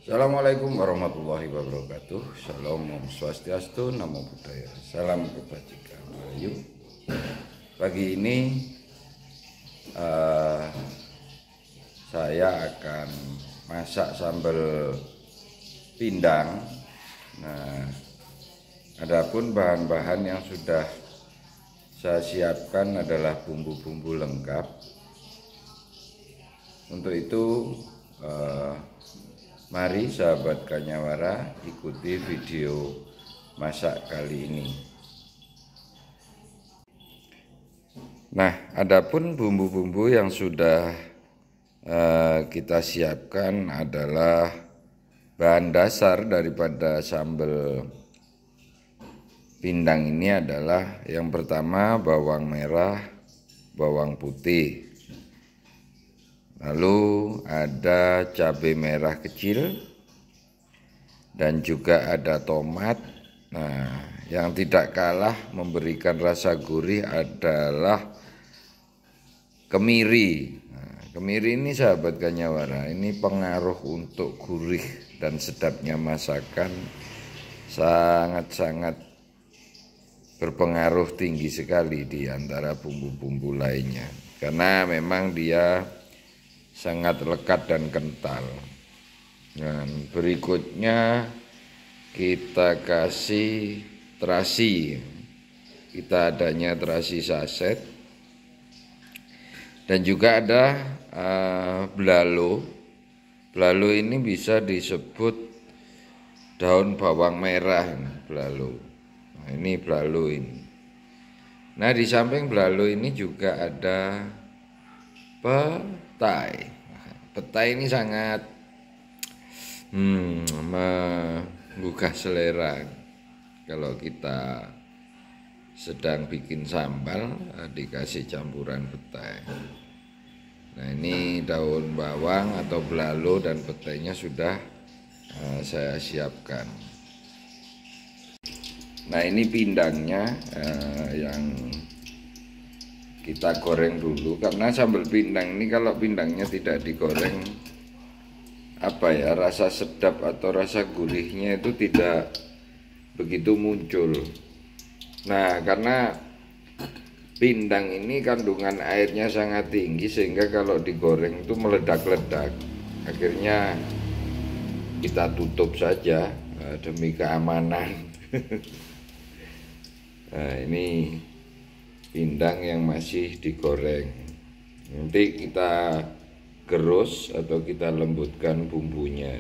Assalamualaikum warahmatullahi wabarakatuh. Salam Om Swastiastu, Namo Buddhaya. Salam kebajikan. Ayo. Pagi ini saya akan masak sambal pindang. Nah, adapun bahan-bahan yang sudah saya siapkan adalah bumbu-bumbu lengkap. Untuk itu mari sahabat Kanyawara ikuti video masak kali ini. Nah, adapun bumbu-bumbu yang sudah kita siapkan adalah bahan dasar daripada sambal pindang ini adalah yang pertama bawang merah, bawang putih. Lalu ada cabai merah kecil dan juga ada tomat. Nah, yang tidak kalah memberikan rasa gurih adalah kemiri. Nah, kemiri ini sahabat Kanyawara, ini pengaruh untuk gurih dan sedapnya masakan, sangat-sangat berpengaruh tinggi sekali di antara bumbu-bumbu lainnya. Karena memang dia sangat lekat dan kental. Dan berikutnya kita kasih terasi. Kita adanya terasi saset. Dan juga ada belalo. Belalo ini bisa disebut daun bawang merah, belalo. Nah, ini belalo ini. Nah, di samping belalo ini juga ada petai. Petai ini sangat menggugah selera kalau kita sedang bikin sambal dikasih campuran petai. Nah, ini daun bawang atau belalo dan petainya sudah saya siapkan. Nah, ini pindangnya yang kita goreng dulu, karena sambal pindang ini kalau pindangnya tidak digoreng rasa sedap atau rasa gurihnya itu tidak begitu muncul. Nah, karena pindang ini kandungan airnya sangat tinggi sehingga kalau digoreng itu meledak-ledak. Akhirnya kita tutup saja demi keamanan. Nah, ini pindang yang masih digoreng. Nanti kita gerus atau kita lembutkan bumbunya.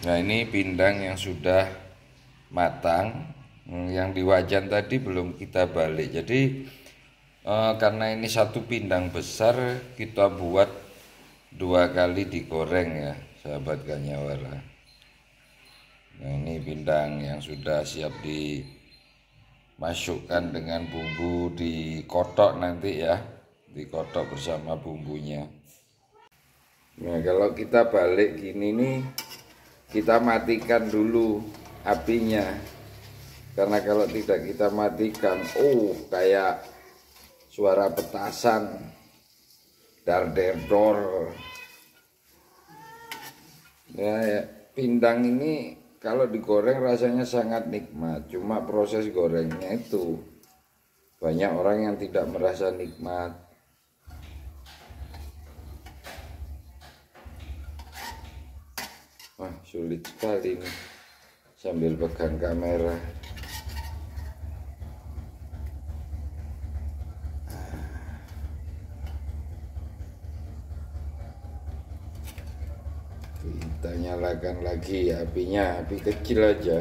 Nah, ini pindang yang sudah matang. Yang di wajan tadi belum kita balik. Jadi karena ini satu pindang besar, kita buat 2 kali digoreng ya, sahabat Kanyawara. Nah, ini pindang yang sudah siap dimasukkan dengan bumbu, dikotok nanti ya, dikotok bersama bumbunya. Nah, kalau kita balik gini nih, kita matikan dulu apinya, karena kalau tidak kita matikan, kayak suara petasan, dar der dor. Ya, pindang ini kalau digoreng rasanya sangat nikmat, cuma proses gorengnya itu banyak orang yang tidak merasa nikmat. Wah, sulit sekali nih sambil pegang kamera. Kita nyalakan lagi apinya, api kecil aja.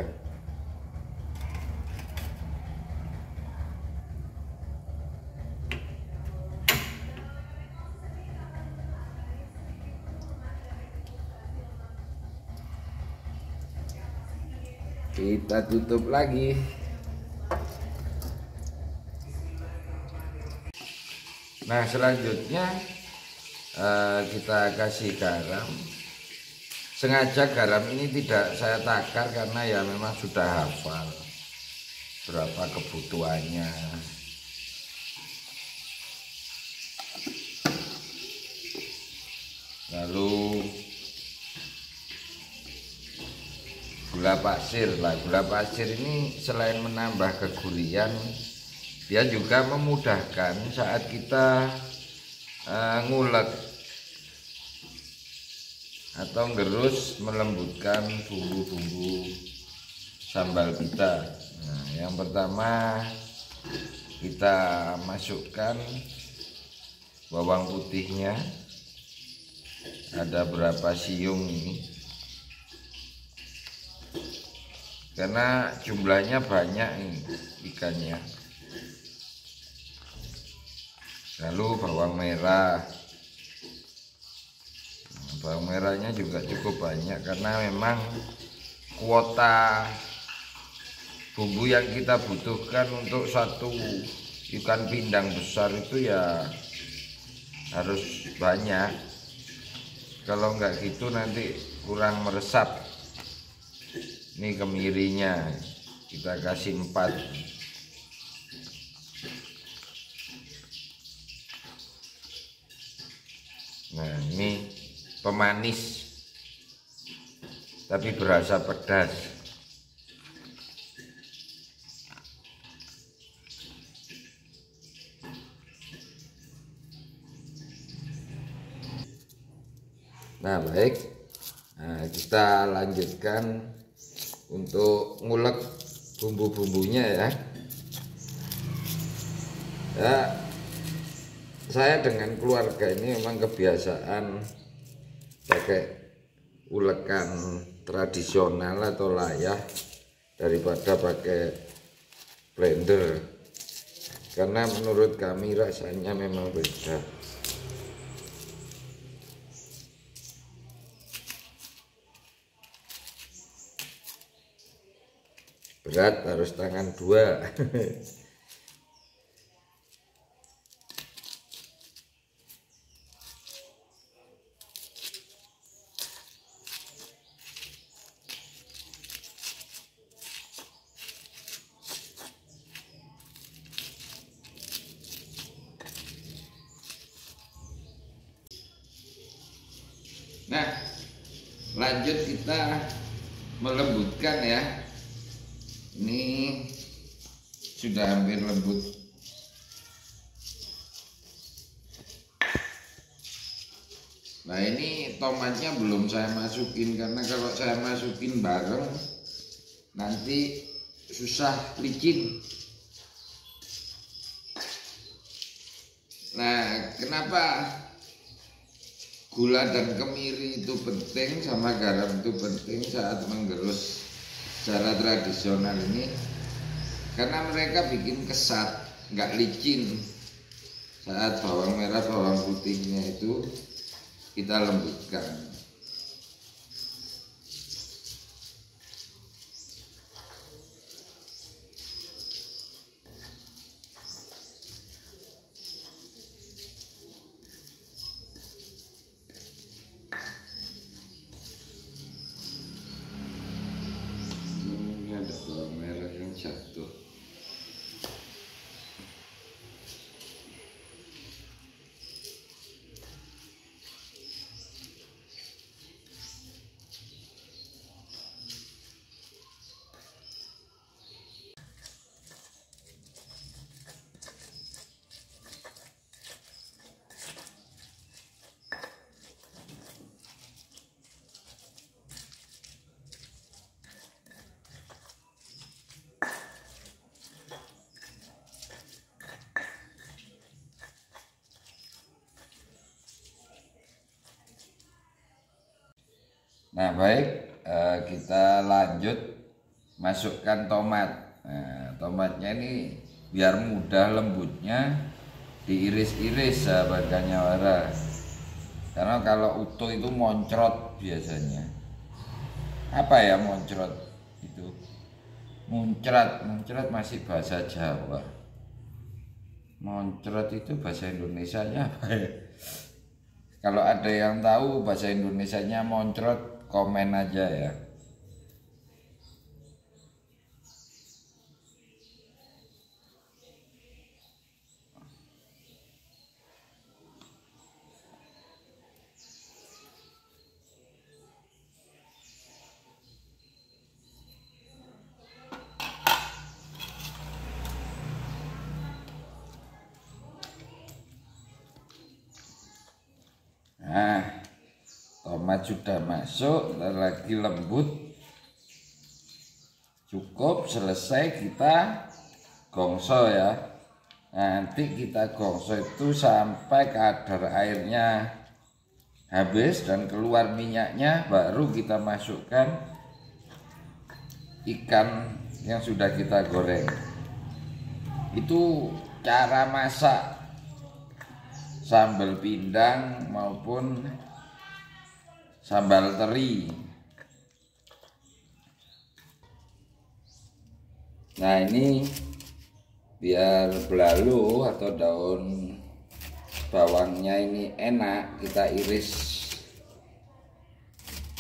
Kita tutup lagi. Nah, selanjutnya kita kasih garam. Sengaja garam ini tidak saya takar karena ya memang sudah hafal berapa kebutuhannya. Lalu gula pasir lah. Gula pasir ini selain menambah kegurian, dia juga memudahkan saat kita ngulek atau ngerus, melembutkan bumbu-bumbu sambal kita. Nah, yang pertama kita masukkan bawang putihnya, ada berapa siung ini, karena jumlahnya banyak ini ikannya. Lalu bawang merah, bawang merahnya juga cukup banyak karena memang kuota bumbu yang kita butuhkan untuk satu ikan pindang besar itu ya harus banyak. Kalau enggak gitu nanti kurang meresap. Ini kemirinya kita kasih 4. Nah, ini pemanis tapi berasa pedas. Nah, baik. Nah, kita lanjutkan untuk ngulek bumbu-bumbunya ya. Ya, saya dengan keluarga ini memang kebiasaan pakai ulekan tradisional atau layah daripada pakai blender, karena menurut kami rasanya memang beda. Berat, harus tangan 2. Nah, lanjut kita melembutkan ya. Ini sudah hampir lembut. Nah, ini tomatnya belum saya masukin karena kalau saya masukin bareng nanti susah licin. Nah, kenapa gula dan kemiri itu penting sama garam itu penting saat menggerus secara tradisional ini? Karena mereka bikin kesat, nggak licin saat bawang merah bawang putihnya itu kita lembutkan. Ini ada bawang merah yang jatuh. Nah, baik, kita lanjut masukkan tomat. Nah, tomatnya ini biar mudah lembutnya diiris-iris sahabat Kanyawara. Karena kalau utuh itu moncrot biasanya. Apa ya moncrot itu? Muncrat masih bahasa Jawa. Moncrot itu bahasa Indonesianya apa ya? Kalau ada yang tahu bahasa Indonesianya moncrot, komen aja ya. tomat sudah masuk, lagi lembut, cukup, selesai, kita gongso ya. Nanti kita gongso itu sampai kadar airnya habis dan keluar minyaknya, baru kita masukkan ikan yang sudah kita goreng. Itu cara masak sambal pindang maupun sambal teri. Nah, ini biar belalu atau daun bawangnya ini enak, kita iris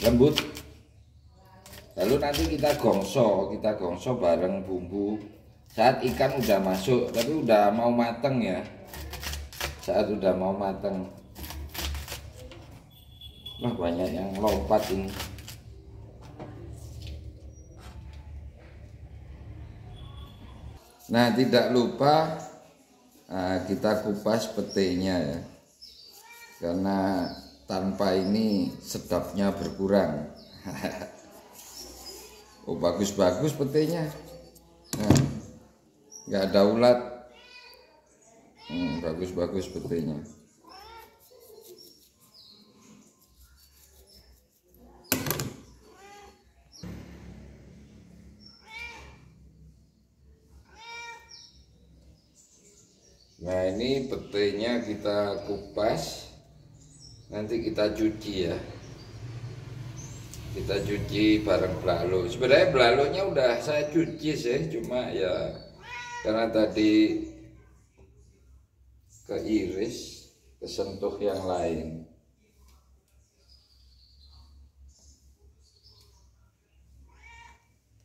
lembut, lalu nanti kita gongso bareng bumbu saat ikan udah masuk, tapi udah mau mateng ya. Saat udah mau mateng, wah banyak yang lompat ini. Nah, tidak lupa kita kupas petenya ya, karena tanpa ini sedapnya berkurang. Oh, bagus-bagus petenya, nah, nggak ada ulat. Bagus-bagus petenya. Nah, ini petenya kita kupas, nanti kita cuci ya. Kita cuci bareng belalu. Sebenarnya belalunya udah saya cuci sih, cuma ya karena tadi keiris, kesentuh yang lain.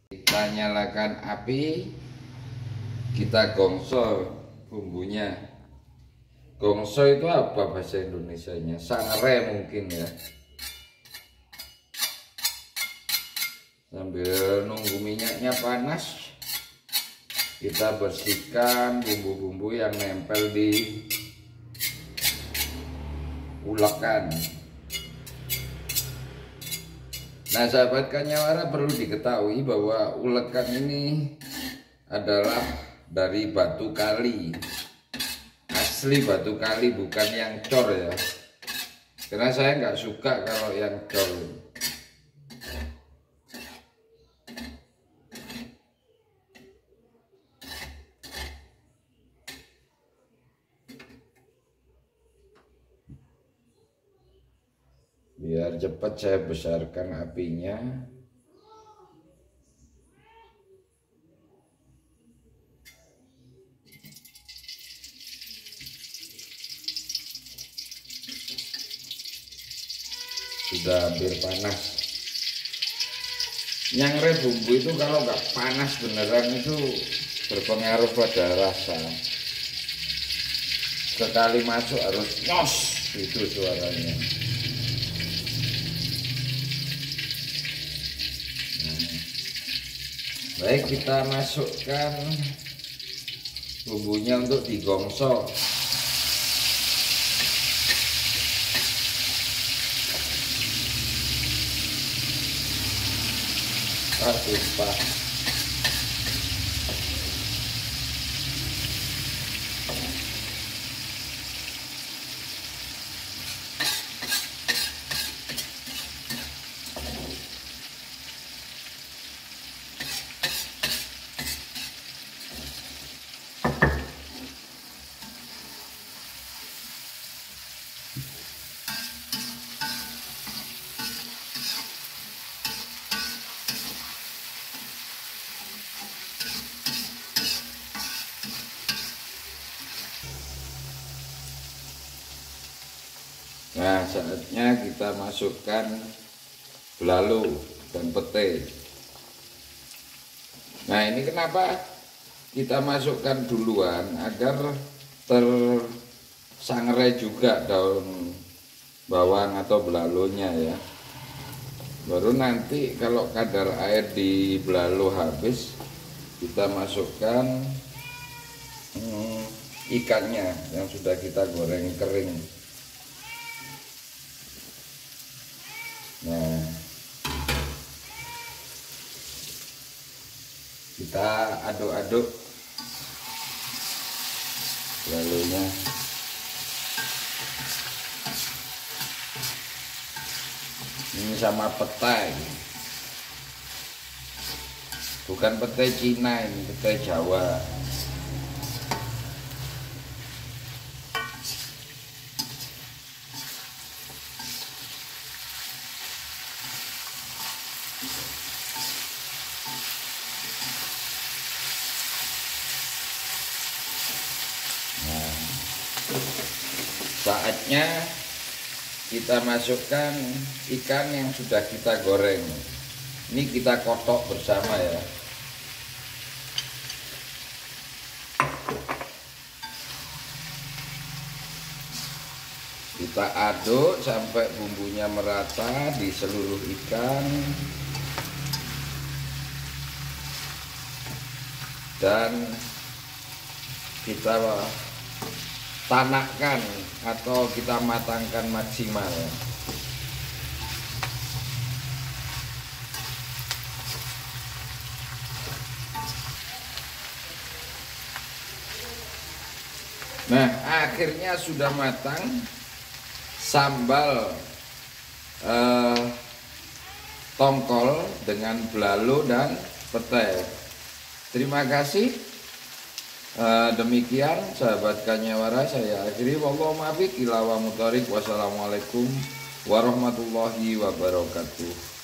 Kita nyalakan api, kita gongso bumbunya. Gongso itu apa bahasa Indonesianya? Sangre mungkin ya. Sambil nunggu minyaknya panas, kita bersihkan bumbu-bumbu yang nempel di ulekan. Nah, sahabat Kanyawara, perlu diketahui bahwa ulekan ini adalah dari batu kali, asli batu kali, bukan yang cor ya, karena saya nggak suka kalau yang cor. Biar cepat saya besarkan apinya. Sudah hampir panas. Nyangre bumbu itu kalau nggak panas beneran itu berpengaruh pada rasa. Sekali masuk harus nyos, itu suaranya. Baik, kita masukkan bumbunya untuk digongso. Tumpah. Nah, saatnya kita masukkan belalu dan pete. Nah, ini kenapa kita masukkan duluan, agar tersangrai juga daun bawang atau belalunya ya. Baru nanti kalau kadar air di belalu habis, kita masukkan ikannya yang sudah kita goreng kering. Kita aduk-aduk lalunya. Ini sama petai, bukan petai Cina, ini petai Jawa. Nah, saatnya kita masukkan ikan yang sudah kita goreng. Ini kita kotok bersama ya. Kita aduk sampai bumbunya merata di seluruh ikan. Dan kita tanakkan atau kita matangkan maksimal. Nah, akhirnya sudah matang sambal tongkol dengan belalu dan petai. Terima kasih. Demikian sahabat Kanyawara, saya akhiri. Wallahu muwaffiq ila wa muthariq. Wassalamualaikum warahmatullahi wabarakatuh.